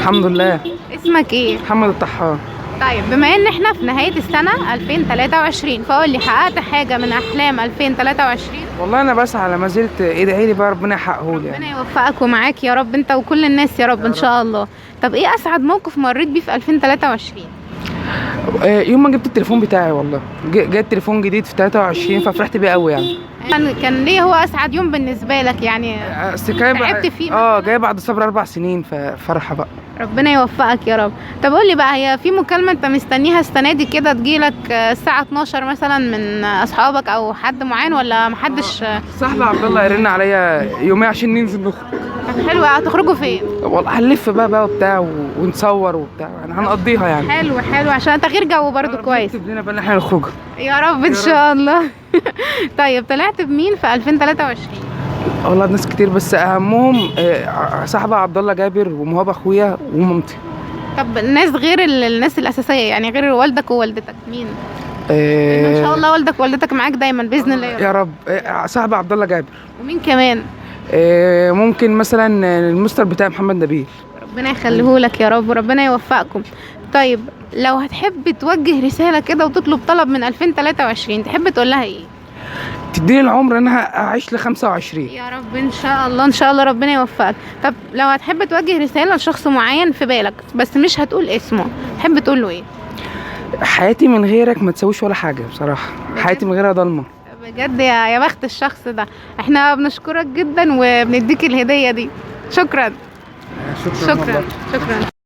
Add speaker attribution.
Speaker 1: الحمد لله.
Speaker 2: اسمك ايه؟
Speaker 1: محمد الطحان.
Speaker 2: طيب بما ان احنا في نهاية السنة 2023 فقول لي حققت حاجة من احلام 2023؟
Speaker 1: والله انا بسعى لما زلت، ادعي لي بقى ربنا يحققه لي
Speaker 2: ربنا
Speaker 1: يعني.
Speaker 2: يوفقك ومعاك يا رب انت وكل الناس يا رب ان شاء الله. طب ايه اسعد موقف مريت بيه في 2023؟
Speaker 1: يوم ما جبت التليفون بتاعي والله، جاء التليفون جديد في 23 ففرحت بيه قوي يعني.
Speaker 2: كان ليه هو اسعد يوم بالنسبة لك يعني؟
Speaker 1: بس جاي
Speaker 2: تعبت فيه مثلاً؟
Speaker 1: جاي بعد صبر 4 سنين ففرحه بقى.
Speaker 2: ربنا يوفقك يا رب. طب قول لي بقى، هي في مكالمة انت مستنيها السنة دي كده تجيلك الساعة 12 مثلا من اصحابك او حد معين ولا محدش؟
Speaker 1: صاحبي عبد الله يرن عليا يومين عشان ننزل نخرج.
Speaker 2: طب حلو، هتخرجوا فين؟
Speaker 1: والله هنلف بقى وبتاع ونصور وبتاع يعني، هنقضيها يعني.
Speaker 2: حلو حلو عشان تغيير جو برضو كويس.
Speaker 1: نكتب لنا بقى ان احنا نخرج.
Speaker 2: يا رب ان شاء الله. طيب طلعت بمين في 2023؟
Speaker 1: والله ناس كتير بس اهمهم صاحبي عبد الله جابر ومهاب اخويا ومامتي.
Speaker 2: طب الناس غير الناس الاساسيه يعني، غير والدك ووالدتك مين؟ لأن ان شاء الله والدك ووالدتك معاك دايما باذن الله
Speaker 1: يا رب. صاحبي عبد الله جابر.
Speaker 2: ومين كمان؟
Speaker 1: ممكن مثلا المستر بتاع محمد نبيل.
Speaker 2: ربنا يخليهولك يا رب وربنا يوفقكم. طيب لو هتحب توجه رساله كده وتطلب طلب من 2023 تحب تقول لها ايه؟
Speaker 1: تديني العمر ان انا اعيش ل 25.
Speaker 2: يا رب ان شاء الله ان شاء الله ربنا يوفقك. طب لو هتحب توجه رساله لشخص معين في بالك بس مش هتقول اسمه تحب تقول له ايه؟
Speaker 1: حياتي من غيرك ما تسويش ولا حاجه بصراحه، حياتي من غيرها ضلمه.
Speaker 2: بجد يا بخت الشخص ده. احنا بنشكرك جدا وبنديك الهديه دي. شكرا.
Speaker 1: شكرا.
Speaker 2: شكرا.